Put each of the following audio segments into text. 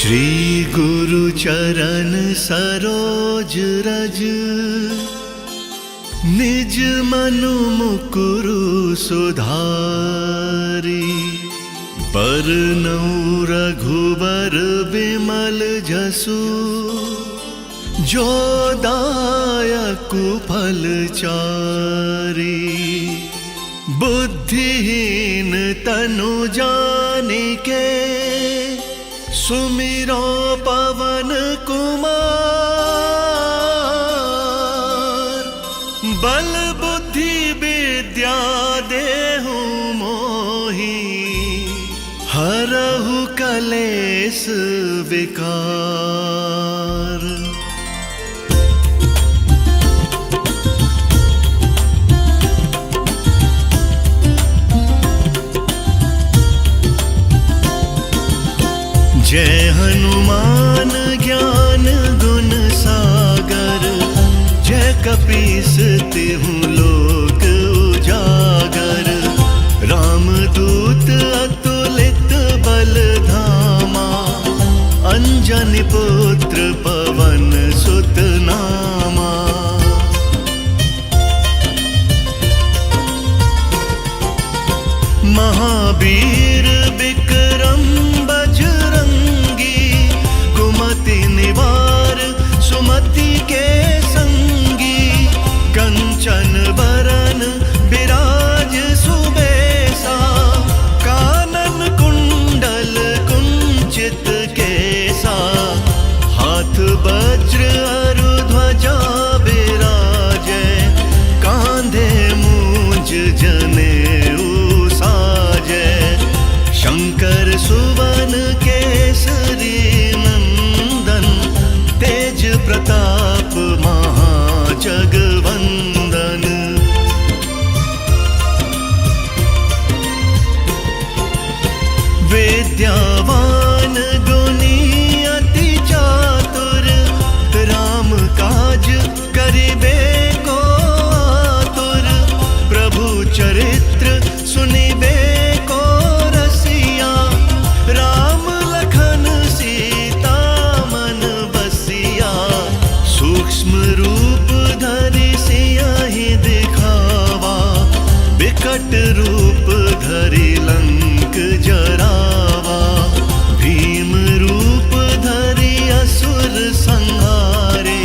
श्री गुरु चरण सरोज रज, निज मनु मुकुरु सुधारी। बरनउँ रघुबर बिमल जसु, जो दायकु फल चारी। बुद्धिहीन तनु जानिके, सुमिरो पवन कुमार। बल बुद्धि विद्या देहु मोहि, हरहु कलेस विकार। जय हनुमान ज्ञान गुण सागर, जय कपीस तिहुँ लोक उजागर। रामदूत अतुलित बल धामा, अंजनी पुत्र पवन सुत नामा। महावीर विक्रम बजरंगी, कुमति निवार सुमति के संगी। कंचन बरन बिराज सुबेसा, कानन कुंडल कुंचित केसा। हाथ वज्र अरु ध्वजा बिराजे, कांधे मूंज जनेऊ साजे। शंकर सुवन केसरी नंदन, तेज प्रताप महाजगवंदन। विद्यावान गुणी अति चातुर, राम काज करिबे को आतुर। प्रभु चरित्र सुनिबे को रसिया, राम लखन सीता मन बसिया। सूक्ष्म रूप धरि सियहि दिखावा, बिकट रूप धरि लंक जरावा। भीम रूप धरि असुर संहारे,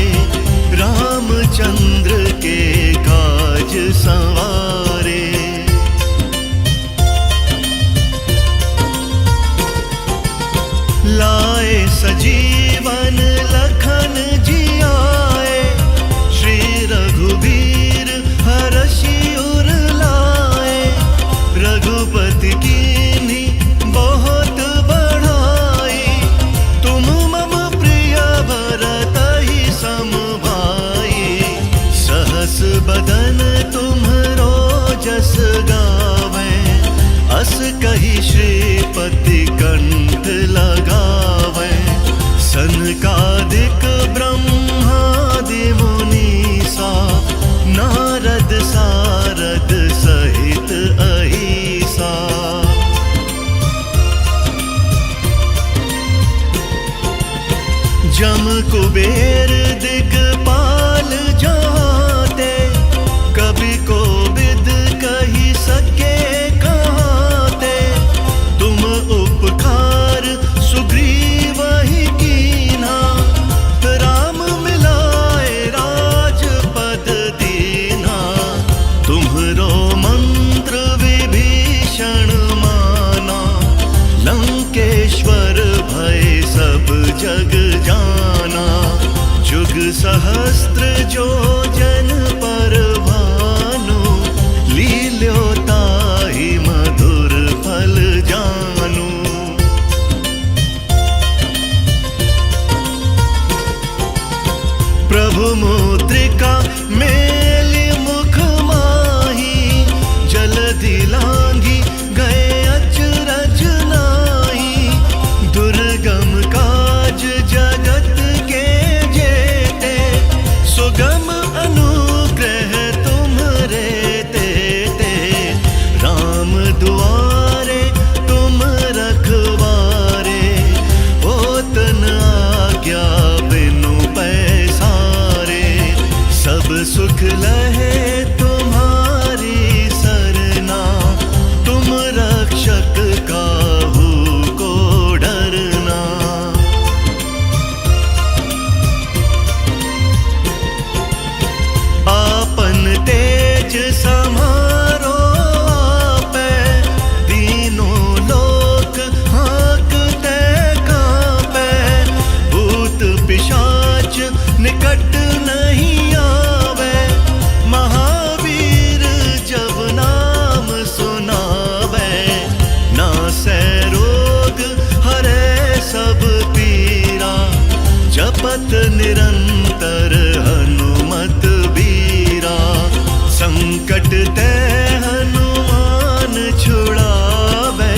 रामचंद्र के काज संवारे। लाए सजीवन लखन जियाए, श्री रघुबीर हरषि उर लाए। रघुपति कीन्ही बहुत बढ़ाई, तुम मम प्रिय भरतहि सम भाई। सहस बदन तुम्हरो जस गावें, अस कहि श्रीपति कंठ लगावें। सनकादिक ब्रह्मादि मुनीसा, नारद सारद सहित अहिसा। जम कुबेर दिगपाल जाते, कवि कोविद कहि सके कहाते। तुम उपकार सुग्रीवहि कीन्हा, राम मिलाए राजपद दीन्हा। तुम्हरो मंत्र विभीषण माना, लंकेश्वर भय सब जग जाना। जुग सहस्त्र जो जन पर भानु, लील्यो ताहि मधुर फल जानू। प्रभु मुद्रिका मेलि मुख माही, जलधि लांघि गए अचरज नाही। दुर्गम काज जगत के जेते, सुगम अनुग्रह जपत निरंतर हनुमत बीरा। संकट ते हनुमान छुड़ावे,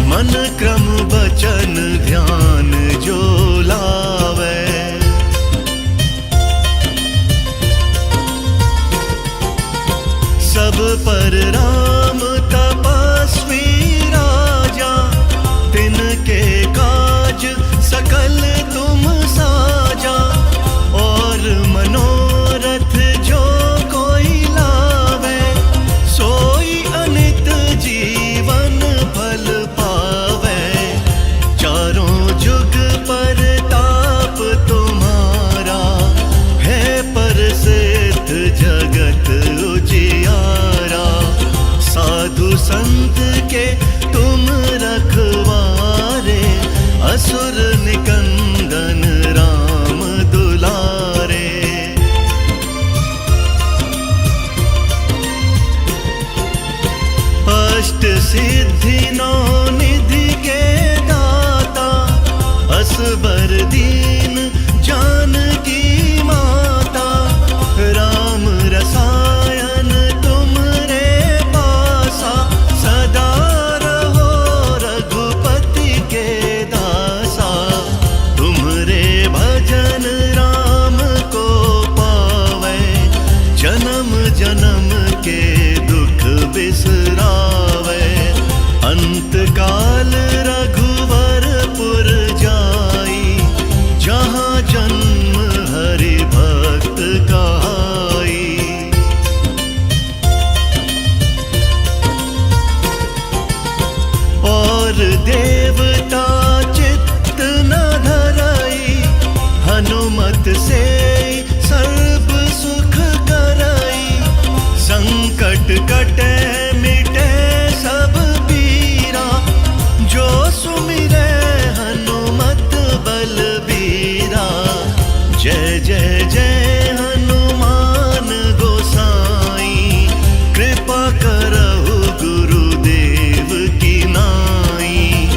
मन क्रम बचन ध्यान जो लावे। सब पर राम तपस्वी राजा, तिनके काज सकल तुम साजा। और मनोरथ जो कोई लावे, सोई अनित जीवन फल पावे। चारों जुग पर ताप तुम्हारा, है प्रसिद्ध जगत उजियारा। साधु संत के तुम रखवारे, असुर निकंदन राम दुलारे। अष्ट सिद्धि नौ निधि के दाता, असबर दीन जानकी माता। राम रसायन तुमरे पासा, सदा रहो रघुपति के दासा। तुमरे भजन राम को पावे, जन्म जन्म के दुख बिसरावे। अंत काल रघुवरपुर जाई, जहाँ जन्म हरि भक्त कहाई। और देवता चित्त न धरई, हनुमत से सर्व सुख करई। संकट कटे मिटे सब पीरा, जो सुमिरे हनुमत बलबीरा। जय जय जय हनुमान गोसाई, कृपा करहु गुरुदेव की नाई।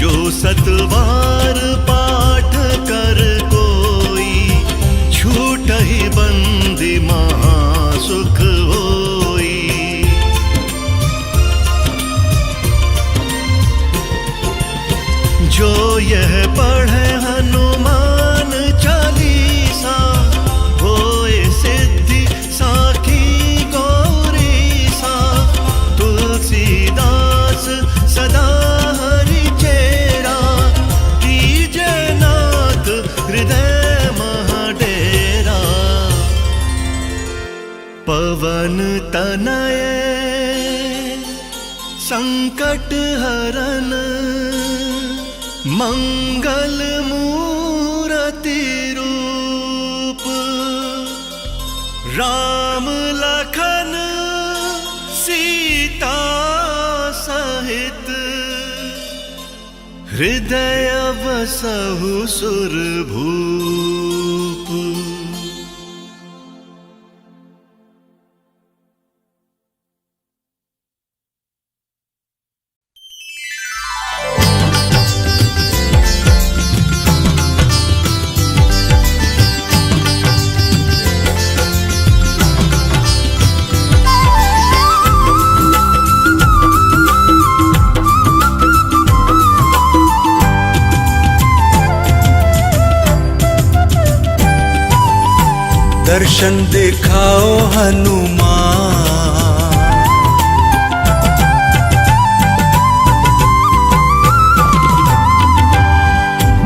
जो सतबार पाठ कर कोई, छूटहि बंदी महासुख होई। जो यह पढ़े हनुमान चालीसा, होए सिद्धि साखी गौरीसा। तुलसीदास सदा हरि चेरा, कीजे नाथ हृदय महडेरा। पवन तनय संकट हरन, मंगल मूरति रूप। राम लखन सीता सहित, हृदय बसहु सुरभूप। दर्शन दिखाओ हनुमान,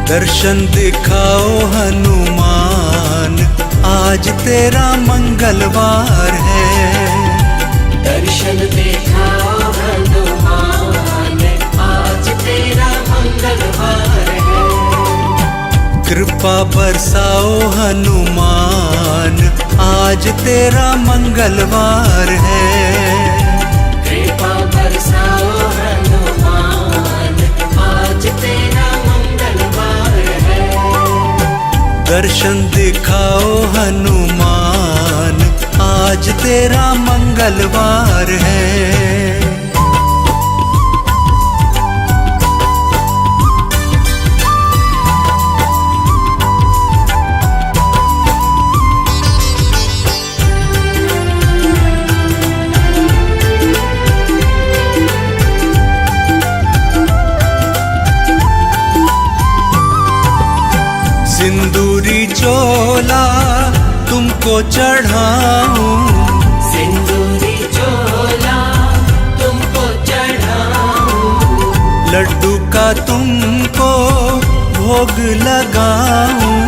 दर्शन दिखाओ हनुमान। आज तेरा मंगलवार है। दर्शन दिखाओ हनुमान, आज तेरा मंगलवार है। कृपा बरसाओ हनुमान, आज तेरा मंगलवार है। कृपा बरसाओ हनुमान, आज तेरा मंगलवार है। दर्शन दिखाओ हनुमान, आज तेरा मंगलवार है। सिंदूरी चोला तुमको चढ़ाऊं, सिंदूरी चोला तुमको चढ़ाऊं, लड्डू का तुमको भोग लगाऊं,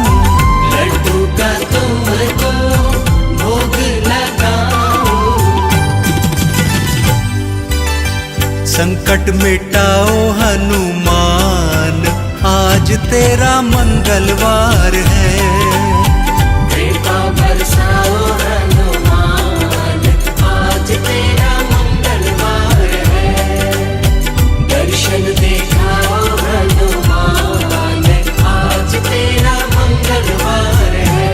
लड्डू का तुमको भोग लगाऊं। संकट मिटाओ हनुमान, आज तेरा मंगलवार है। कृपा बरसाओ हनुमान, आज तेरा मंगलवार है। दर्शन दिखाओ हनुमान, आज तेरा मंगलवार है।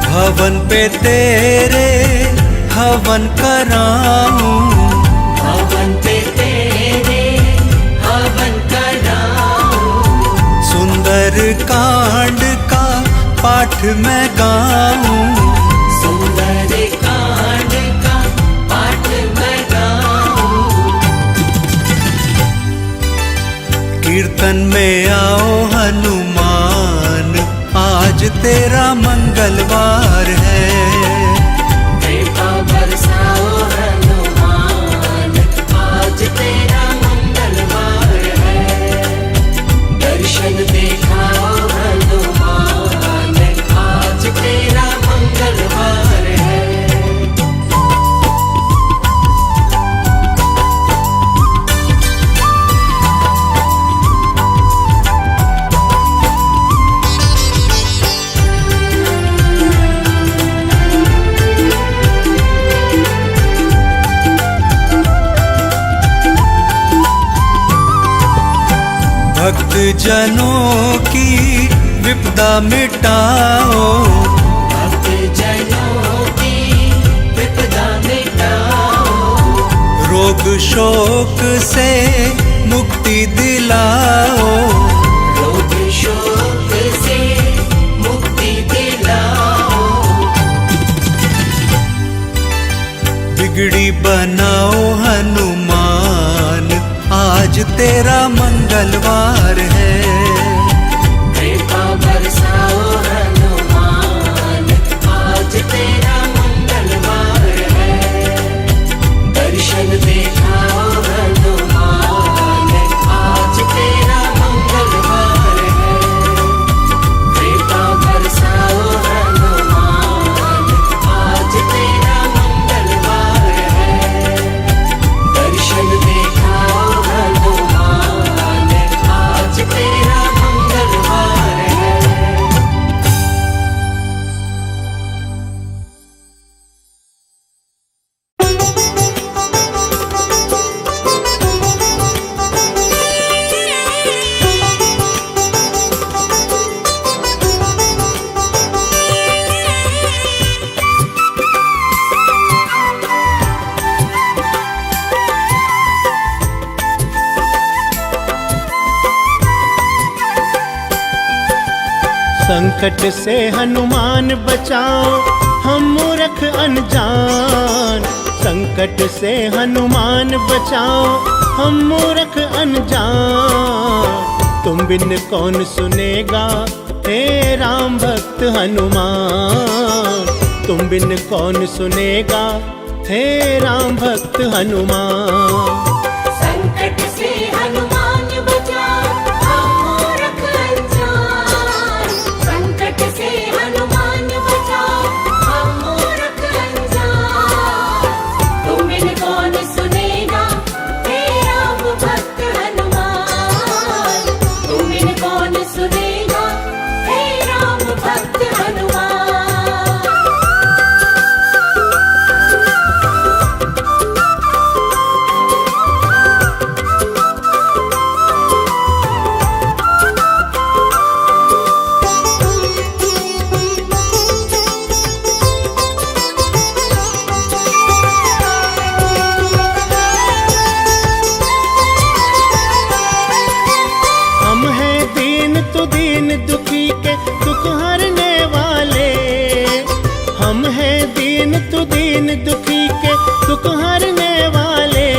भवन पे तेरे हवन कराऊं, हवन पे तेरे हवन कराऊं, सुंदर कांड का पाठ मैं गाऊं, सुंदर कांड का पाठ मैं गाऊं। कीर्तन में आओ हनुमान, आज तेरा मंगलवार है। कृपा बरसाओ हनुमान, आज तेरा मंगलवार है। दर्शन दिखाओ हनुमान, आज तेरा मंगलवार है। भक्त जनों की विपदा मिटाओ, भक्त जनों की विपदा मिटाओ, रोग शोक से मुक्ति दिलाओ, रोग शोक से मुक्ति दिलाओ। बिगड़ी बनाओ हनुमान, आज तेरा मंगलवार है। कृपा बरसाओ हनुमान, आज तेरा मंगलवार है। दर्शन दिखाओ हनुमान, आज तेरा मंगलवार है। कृपा बरसाओ हनुमान, आज तेरा मंगलवार है। दर्शन दिखाओ हनुमान, आज तेरा मंगलवार है। संकट से हनुमान बचाओ हम मूर्ख अनजान, संकट से हनुमान बचाओ हम मूर्ख अनजान। तुम बिन कौन सुनेगा हे राम भक्त हनुमान, तुम बिन कौन सुनेगा हे राम भक्त हनुमान। संकट से हनुमान बचाओ हम मूर्ख अनजान, संकट से हनुमान बचाओ हम मूर्ख अनजान। तुम बिन कौन सुनेगा हे राम भक्त हनुमान, तुम बिन कौन सुनेगा हे राम भक्त हनुमान। दुख हरने वाले,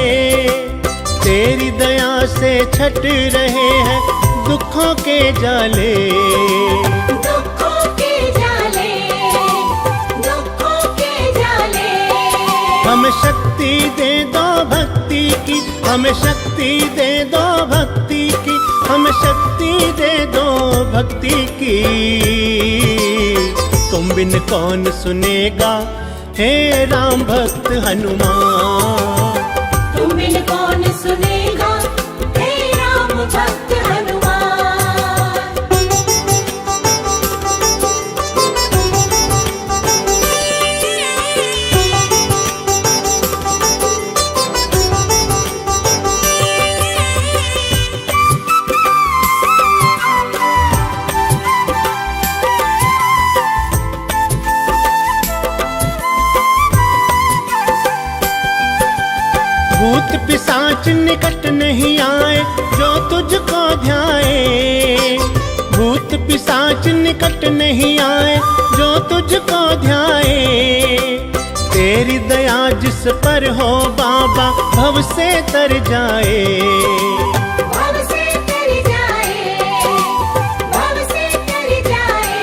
तेरी दया से छट रहे हैं दुखों के जाले। दुखों के जाले, दुखों के जाले। हमें शक्ति दे दो भक्ति की, हमें शक्ति दे दो भक्ति की, हमें शक्ति दे दो भक्ति की। तुम बिन कौन सुनेगा हे राम भक्त हनुमान। तुम बिन कौन सुनेगा हे राम भक्त हनुमान। भूत पिशाच निकट नहीं आए जो तुझको ध्याए। भूत पिशाच निकट नहीं आए जो तुझको ध्याए। तेरी दया जिस पर हो बाबा भव से तर जाए। भव से तर जाए, भव से तर जाए।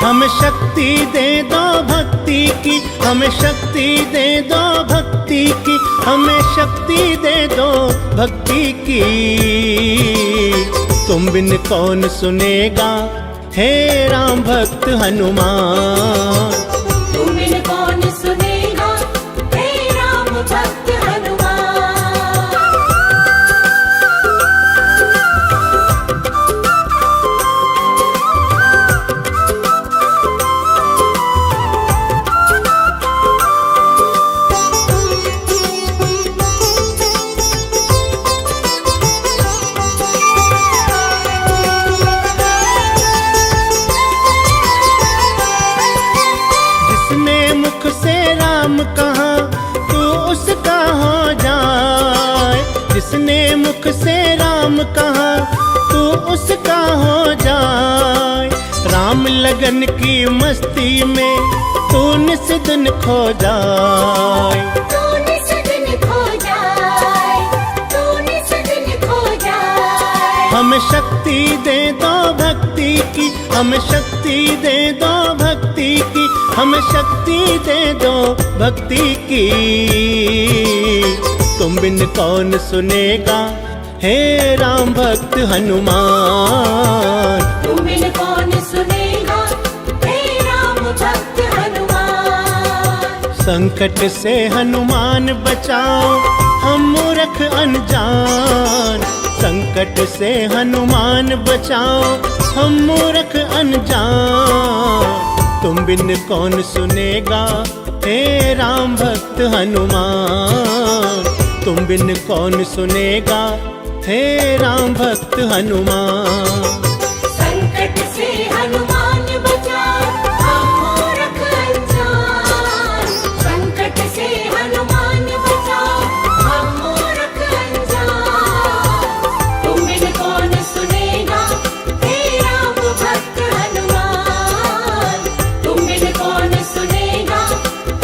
हमें शक्ति दे दो भक्ति की, हमें शक्ति दे दो भक्ति की, हमें शक्ति दे दो भक्ति की। तुम बिन कौन सुनेगा हे राम भक्त हनुमान। तुम बिन कौन सुनेगा हे राम भक्त हनुमान। जिसने मुख से राम कहा तू उसका हो जाए। राम लगन की मस्ती में तू निस दिन खो जाए। तू निस दिन खो जाए, तू निस दिन खो जाए। हमें शक्ति दे दो भक्ति की, हमें शक्ति दे दो भक्ति की, हमें शक्ति दे दो भक्ति की। तुम बिन कौन सुनेगा हे राम भक्त हनुमान। तुम बिन कौन सुनेगा हे राम भक्त हनुमान। संकट से हनुमान बचाओ हम मूर्ख अनजान। संकट से हनुमान बचाओ हम मूर्ख अनजान। तुम बिन कौन सुनेगा हे राम भक्त हनुमान। तुम बिन कौन सुनेगा हे राम भक्त हनुमान। संकट से हनुमान बचाओ हम मूर्ख अनजान। संकट से हनुमान बचाओ हम मूर्ख अनजान। तुम बिन कौन सुनेगा हे राम भक्त हनुमान। तुम बिन कौन सुनेगा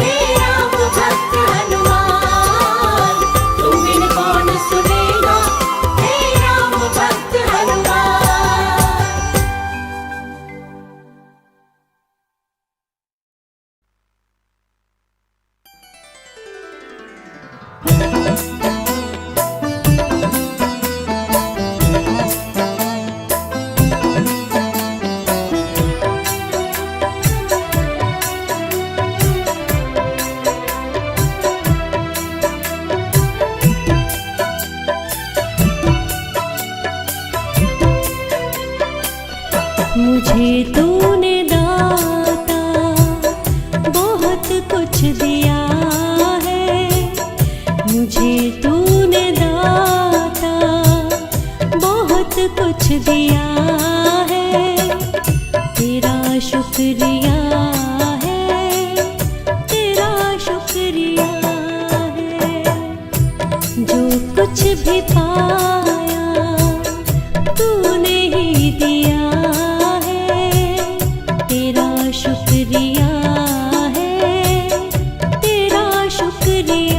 हे राम भक्त हनुमान। तुम बिन कौन सुनेगा हे राम भक्त हनुमान। मुझे तूने दाता बहुत कुछ दिया है। मुझे तूने दाता बहुत कुछ दिया है। तेरा शुक्रिया है, तेरा शुक्रिया है। जो कुछ भी पाया तूने ही दिया है। तेरा शुक्रिया है, तेरा शुक्रिया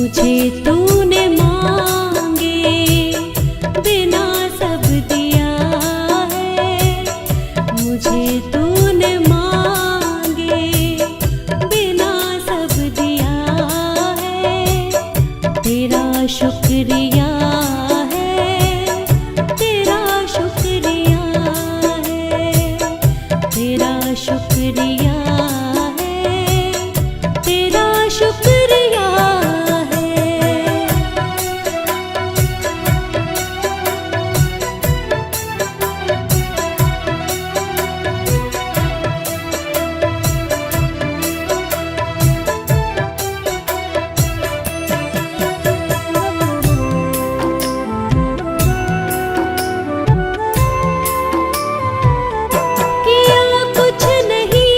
मुझे तूने मांगे बिना सब दिया है, मुझे तूने मांगे बिना सब दिया है। तेरा शुक्रिया है, तेरा शुक्रिया है, तेरा शुक्रिया है, तेरा शुक्रिया है। किया कुछ नहीं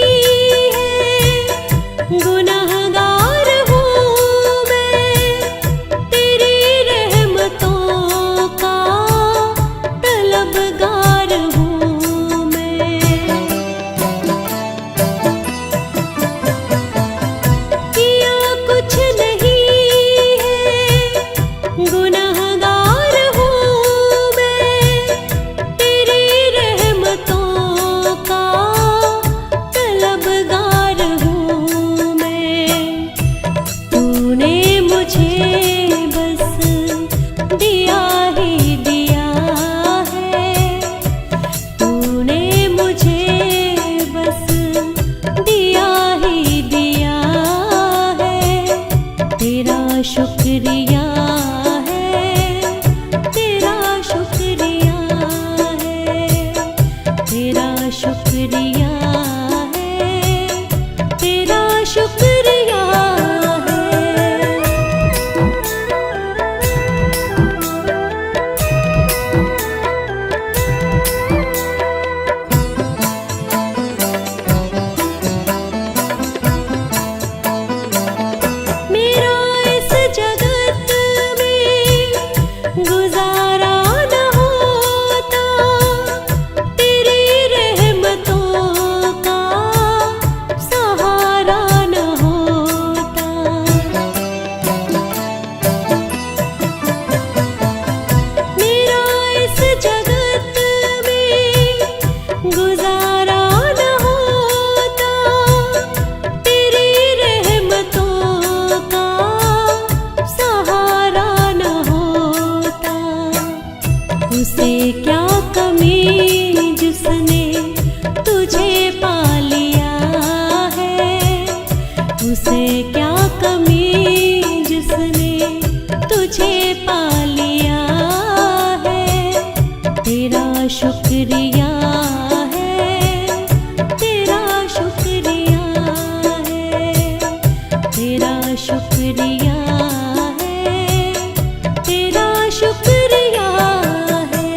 है, गुनहगार हूँ मैं, तेरी रहमतों का तलबगार हूँ मैं। किया कुछ नहीं है, गुनहगार हूँ मैं, तेरी रहमतों का तलबगार हूँ मैं। तूने मुझे बस दिया ही दिया है, तूने मुझे बस दिया ही दिया है। तेरा शुक्रिया है, तेरा शुक्रिया है, तेरा शुक्रिया है, तेरा शुक्रिया है। मेरा इस जगत में गुजारा न होता, तेरी रहमतों का सहारा न होता। मेरा इस जगत में गुजारा न होता, तेरी रहमतों का सहारा न होता। उसे क्या कमी जिसने तुझे पा लिया है, उसे क्या कमी जिसने तुझे पा लिया है। तेरा शुक्रिया है, तेरा शुक्रिया है, तेरा शुक्रिया है, तेरा शुक्रिया है।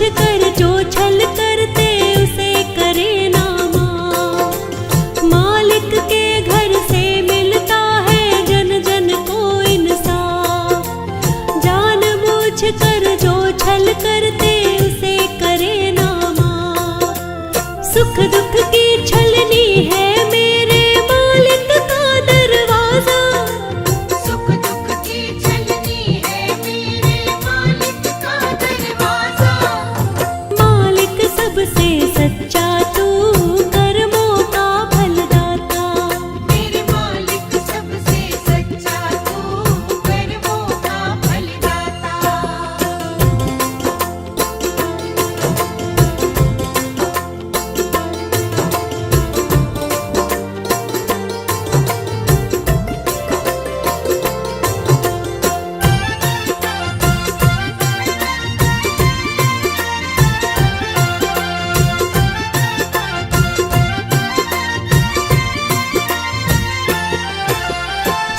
कर जो छल करते उसे करे ना माफ। मालिक के घर से मिलता है जन जन को इंसाफ। जान बूझ कर जो छल करते उसे करे ना माफ। सुख दुख की छलनी है मेरे मालिक का दरवाजा। सुख दुख की छलनी है मेरे मालिक का दरवाजा। मालिक सबसे सच्चा तू कर्मों का फलदाता। मेरे मालिक सबसे सच्चा तू कर्मों का फलदाता।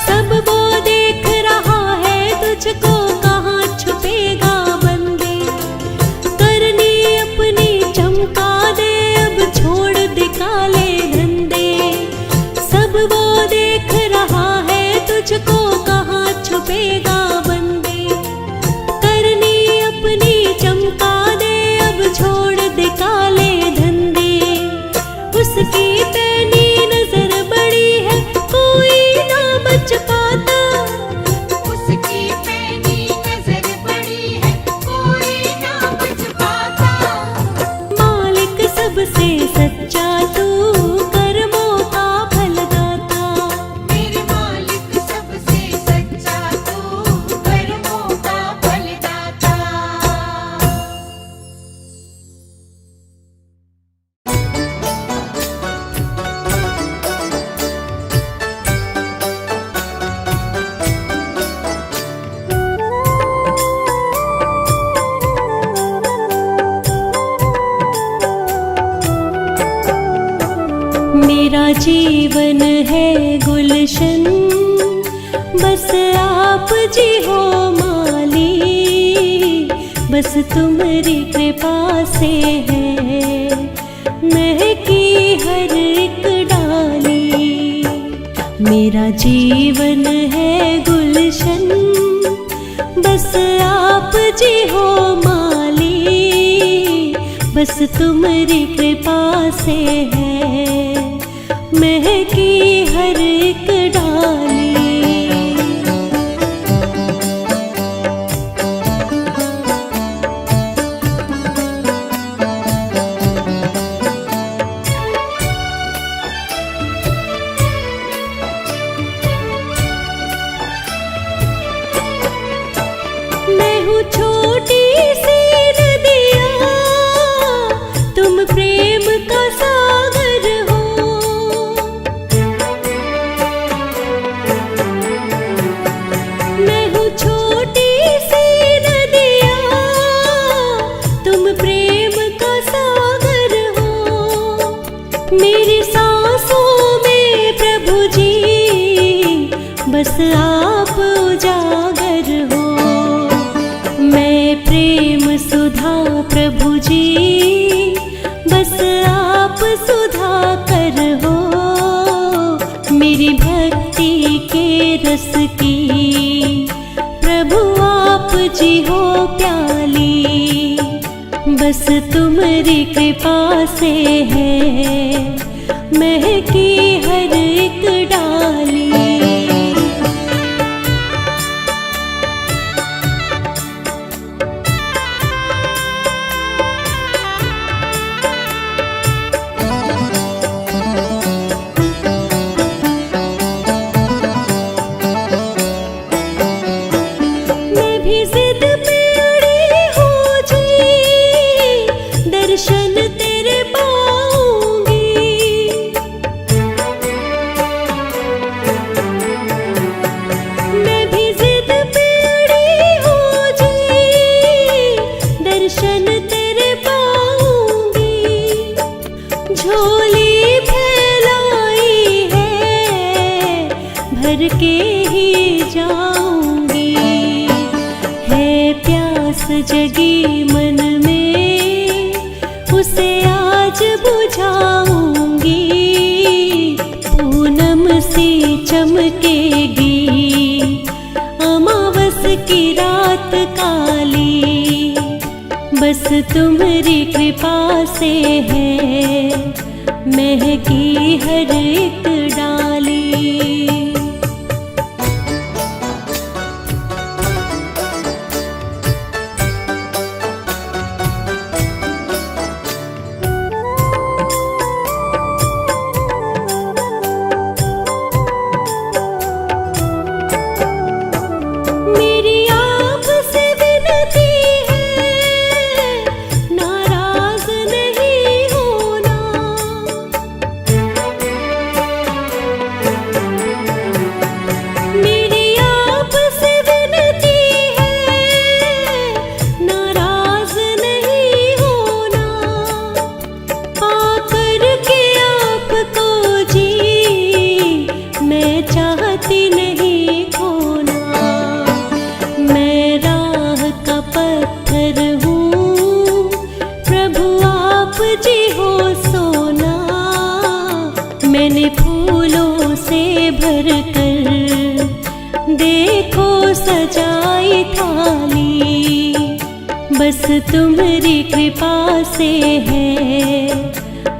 सब वो देख रहा है तुझको, कहाँ छुपेगा बंदे। करनी अपनी चमका दे, अब छोड़ दे काले धंधे। सब वो देख रहा है तुझको, कहाँ छुपेगा बंदे। करनी अपनी चमका दे, अब छोड़ दे काले धंधे। उसकी पैनी नजर बड़ी है, कोई ना बच पाता। उसकी पैनी नजर बड़ी है, कोई ना बच पाता। मालिक सबसे सच्चा तू कर्मों का फलदाता। मेरे मालिक सबसे सच्चा तू कर्मों का फलदाता। मेरा जीवन है गुलशन, बस आप जी हो माली। बस तुम्हारी कृपा से है महकी हर एक डाली। मेरा जीवन है गुलशन, बस आप जी हो माली। बस तुम्हारी कृपा से है महकी हर एक डाली। मैं हूँ छोटी सी नदिया, तुम प्रेम का सागर हो। मैं हूँ छोटी सी नदिया, तुम प्रेम का सागर हो। मेरी सांसों में प्रभु जी, बस आप उजागर हो। मैं प्रेम सुधा प्रभु जी, बस आप सुधा कर हो। मेरी भक्ति के रस की प्रभु आप जी हो प्याली। बस तुम्हारी कृपा से है महकी हर एक डाली। मैं भी जिद पे अड़ी हूँ जी, दर्शन तेरे पाऊंगी। मैं भी जिद पे अड़ी हूँ जी, दर्शन तेरे पाऊंगी। झोली फैलाई है, भर के ही जाऊंगी। है प्यास जगी मन में, बस तुम्हारी कृपा से है महकी हर एक डाली। मेरी आपसे विनती है नाराज नहीं होना। मेरी आपसे विनती है नाराज नहीं होना। पाकर के आपको जी मैं चाहती नहीं खोना। मैं राह का पत्थर हूँ प्रभु आप जी हो सोना। मैंने फूलों से भर कर देखो सजाई थाली। बस तुम्हारी कृपा से है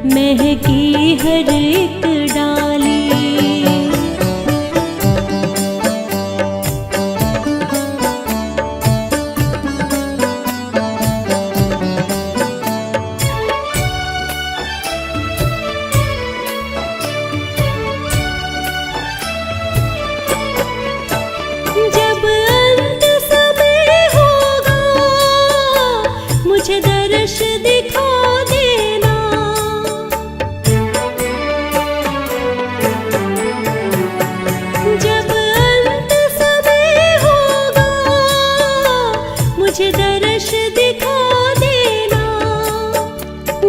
महकी हर एक डाली। जब अंत समय होगा मुझे दर्श दिखा देना। जब अंत समय होगा मुझे दर्श दिखा देना।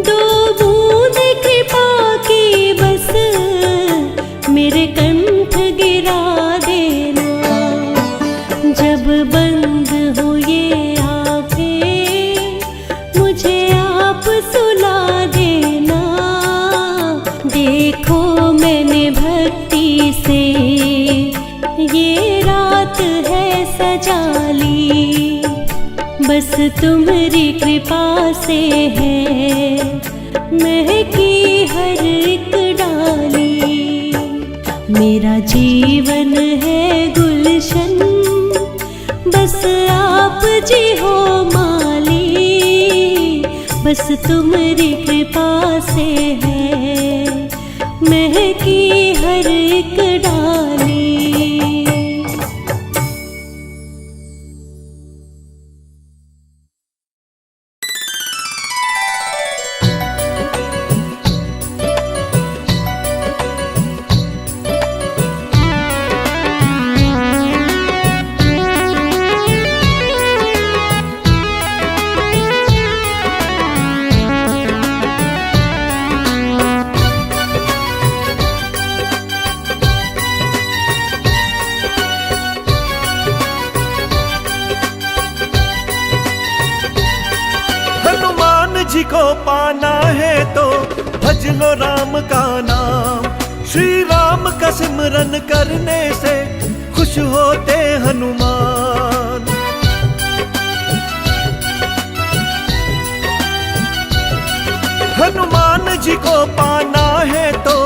दो बूंद कृपा की बस मेरे कंठ गिरा देना। जब बंद हो ये आँखें मुझे आप सुला देना। देखो मैंने भक्ति से ये रात है सजा ली। बस तुम्हारी कृपा से है महकी हर एक डाली। मेरा जीवन है गुलशन बस आप जी हो माली। बस तुम्हारी कृपा से है महकी हर एक डाली। जी को पाना है तो भज लो राम का नाम। श्री राम का सिमरन करने से खुश होते हनुमान। हनुमान जी को पाना है तो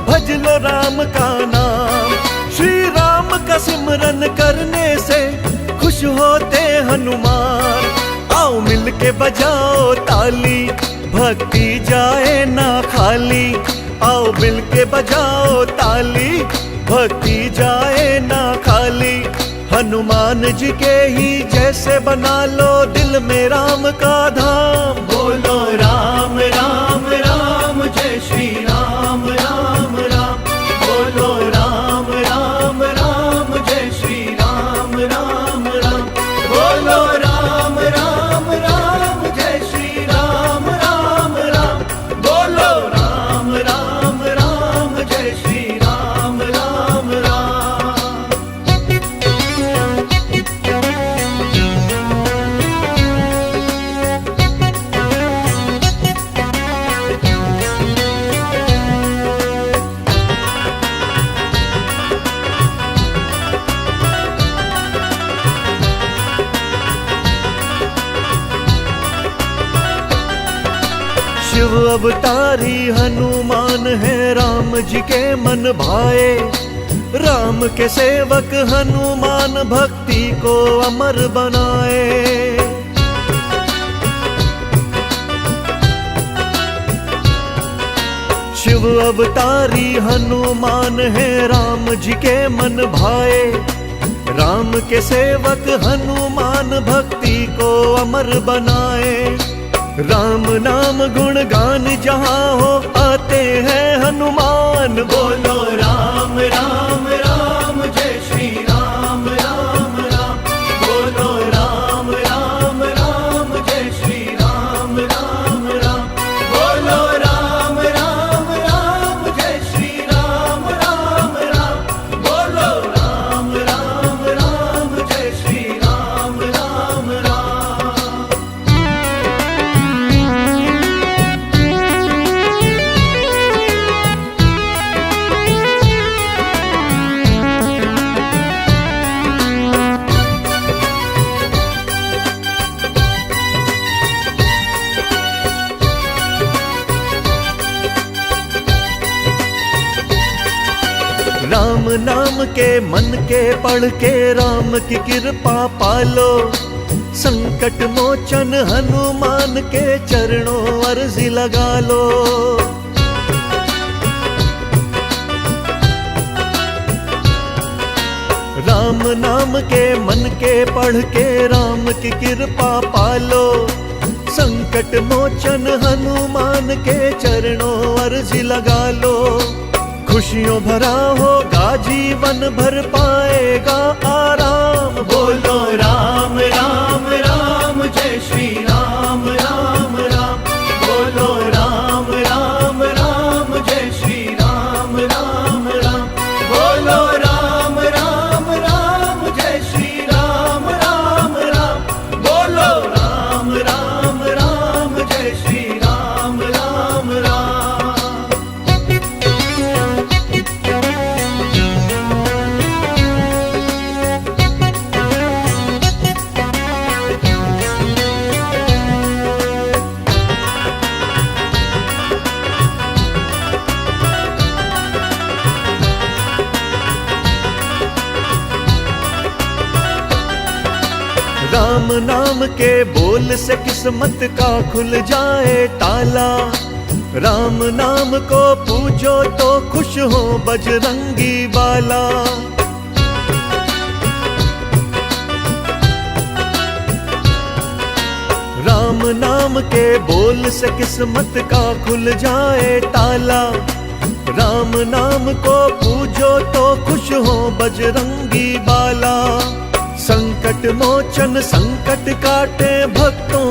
भज लो राम का नाम। श्री राम का सिमरन करने से खुश होते हनुमान। आओ मिल के बजाओ ताली भक्ति जाए ना खाली। आओ मिल के बजाओ ताली भक्ति जाए ना खाली। हनुमान जी के ही जैसे बना लो दिल में राम का धाम। बोलो राम राम राम जय श्री राम राम राम। बोलो राम राम राम जय श्री राम राम राम। बोलो राम राम राम जय श्री राम राम राम। बोलो राम राम राम जय श्री राम राम राम। शिव अवतारी हनुमान है, राम जी के मन भाए। राम के सेवक हनुमान भक्ति को अमर बनाए। शिव अवतारी हनुमान है, राम जी के मन भाए। राम के सेवक हनुमान भक्ति को अमर बनाए। राम नाम गुणगान जहाँ हो आते हैं हनुमान। बोलो राम राम राम जय श्री राम राम राम। बोलो राम राम राम जय श्री राम राम राम। बोलो राम राम राम जय श्री राम राम राम। बोलो राम राम राम जय श्री राम राम राम। राम नाम के मन के पढ़ के राम की कृपा पालो। संकट मोचन हनुमान के चरणों अर्जी लगा लो। राम नाम के मन के पढ़ के राम की कृपा पालो। संकट मोचन हनुमान के चरणों अर्जी लगा लो। खुशियों भरा होगा जीवन भर पाएगा आराम। बोलो राम राम राम जय श्री राम राम राम। बोलो राम राम राम जय श्री राम राम राम। बोलो राम राम राम जय श्री राम राम राम। बोलो राम राम राम जय श्री राम राम राम। राम नाम के बोल से किस्मत का खुल जाए ताला। राम नाम को पूजो तो खुश हो बजरंगी बाला। राम नाम के बोल से किस्मत का खुल जाए ताला। राम नाम को पूजो तो खुश हो बजरंगी बाला। संकट मोचन संकट काटे भक्तों